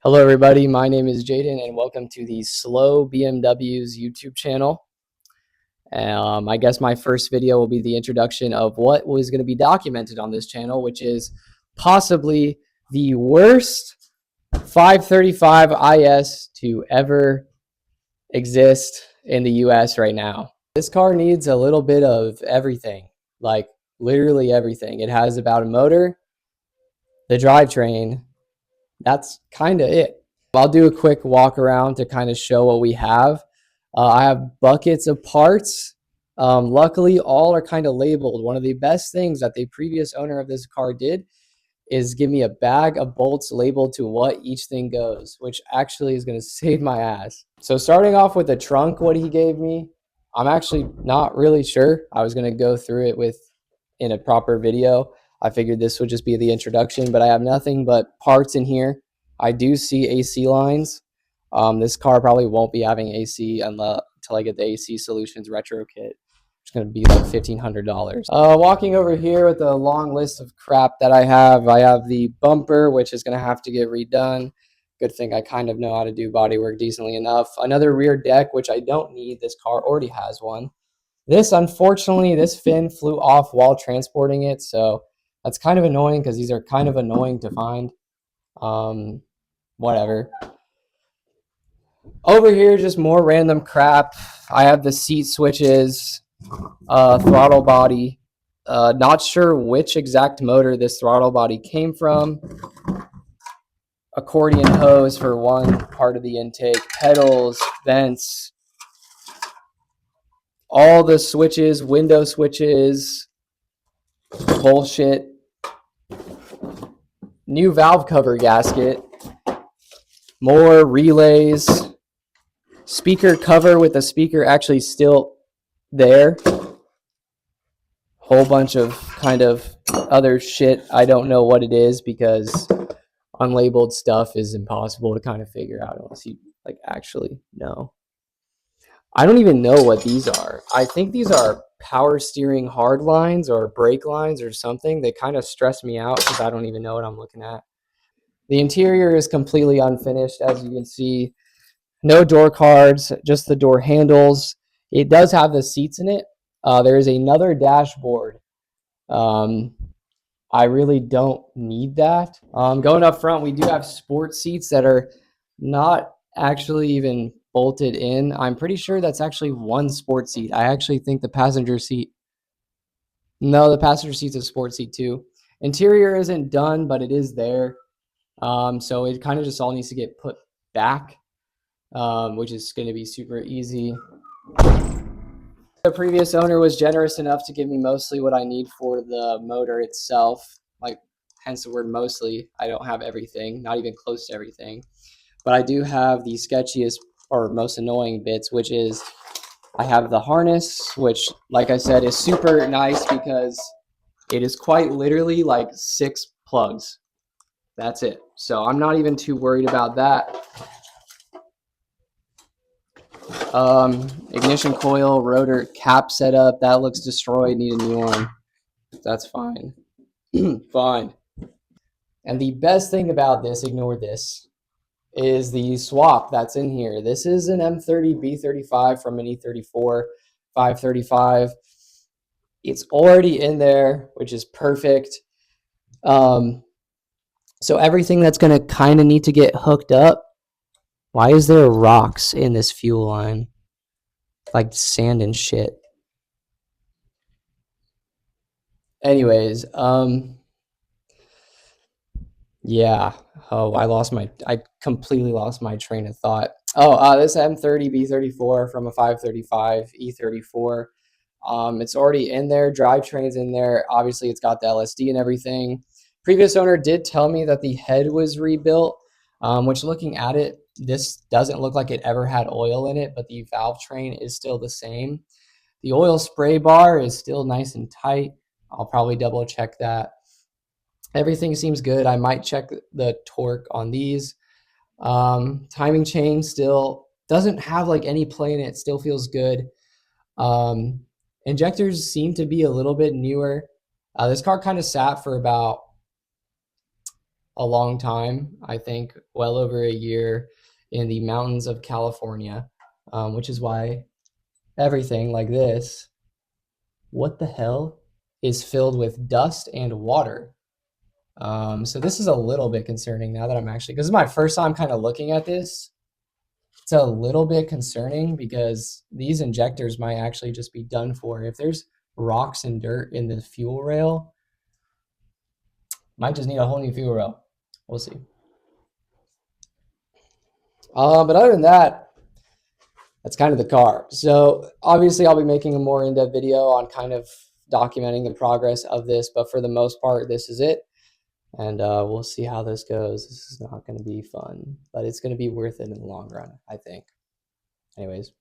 Hello everybody, my name is Jaden and welcome to the Slow BMWs YouTube channel. I guess my first video will be the introduction of what was going to be documented on this channel, which is possibly the worst 535 IS to ever exist in the US right now. This car needs a little bit of everything, like literally everything. It has about a motor, the drivetrain, that's kind of it. I'll do a quick walk around to kind of show what we have. I have buckets of parts. Luckily, all are kind of labeled. One of the best things that the previous owner of this car did is give me a bag of bolts labeled to what each thing goes, which actually is going to save my ass. So starting off with the trunk, what he gave me, I'm actually not really sure. I was going to go through it in a proper video. I figured this would just be the introduction, but I have nothing but parts in here. I do see AC lines. This car probably won't be having AC until I get the AC Solutions retro kit. It's going to be like $1,500. Walking over here with a long list of crap that I have the bumper, which is going to have to get redone. Good thing I kind of know how to do bodywork decently enough. Another rear deck, which I don't need. This car already has one. Unfortunately, this fin flew off while transporting it, so that's kind of annoying because these are kind of annoying to find. Whatever. Over here, just more random crap. I have the seat switches, throttle body. Not sure which exact motor this throttle body came from. Accordion hose for one part of the intake. Pedals, vents. All the switches, window switches. Bullshit. New valve cover gasket. More relays. Speaker cover with the speaker actually still there. Whole bunch of kind of other shit. I don't know what it is because unlabeled stuff is impossible to kind of figure out unless you like actually know. I don't even know what these are. I think these are power steering hard lines or brake lines or something. They kind of stress me out because I don't even know what I'm looking at. The interior is completely unfinished, as you can see. No door cards, just the door handles. It does have the seats in it. There is another dashboard. I really don't need that. Going up front, we do have sport seats that are not actually even bolted in. I'm pretty sure that's actually one sport seat. I actually think the passenger seat. No, the passenger seat's a sport seat too. Interior isn't done, but it is there. So it kind of just all needs to get put back, which is going to be super easy. The previous owner was generous enough to give me mostly what I need for the motor itself, like hence the word mostly. I don't have everything, not even close to everything, but I do have the sketchiest or most annoying bits, which is I have the harness, which like I said is super nice because it is quite literally like 6 plugs. That's it. So I'm not even too worried about that. Ignition coil, rotor cap setup, that looks destroyed, need a new one. That's fine. Fine. And the best thing about this, ignore this, is the swap that's in here. This is an M30 B35 from an E34 535. It's already in there, which is perfect. So everything that's going to kind of need to get hooked up. Why is there rocks in this fuel line? Like sand and shit. Anyways, yeah. Oh, I completely lost my train of thought. Oh, this M30 B34 from a 535 E34. It's already in there. Drivetrain's in there. Obviously, it's got the LSD and everything. Previous owner did tell me that the head was rebuilt, which looking at it, this doesn't look like it ever had oil in it, but the valve train is still the same. The oil spray bar is still nice and tight. I'll probably double check that. Everything seems good. I might check the torque on these. Timing chain still doesn't have like any play in it. Still feels good. Injectors seem to be a little bit newer. This car kind of sat for about a long time, I think well over a year, in the mountains of California, which is why everything like this, what the hell, is filled with dust and water. So this is a little bit concerning now that I'm actually, because it's my first time kind of looking at this. It's a little bit concerning because these injectors might actually just be done for. If there's rocks and dirt in the fuel rail, might just need a whole new fuel rail. We'll see. But other than that, that's kind of the car. So obviously I'll be making a more in-depth video on kind of documenting the progress of this, but for the most part, this is it. And we'll see how this goes. This is not going to be fun, but it's going to be worth it in the long run, I think. Anyways.